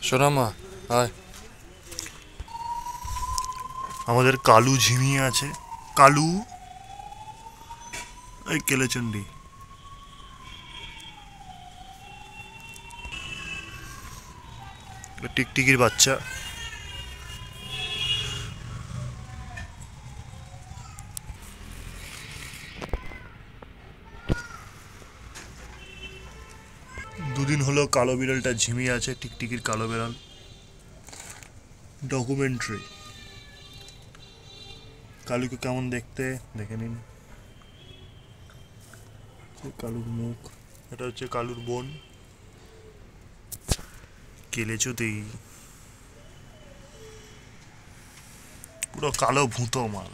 সোনামা, হায়। আমাদের কালু ঝিমিয়ে আছে। কালু, এই কেলেচন্ডি, টিকটিকির বাচ্চা। দুদিন হলো কালো বিড়ালটা ঝিমিয়ে আছে, টিকটিকির কালো বিড়াল। ডকুমেন্টারি। কালুকে কেমন দেখতে দেখে নিন। কালুর মুখ। এটা হচ্ছে কালুর বোন কেলেচুতি, পুরো কালো ভূতো মাল।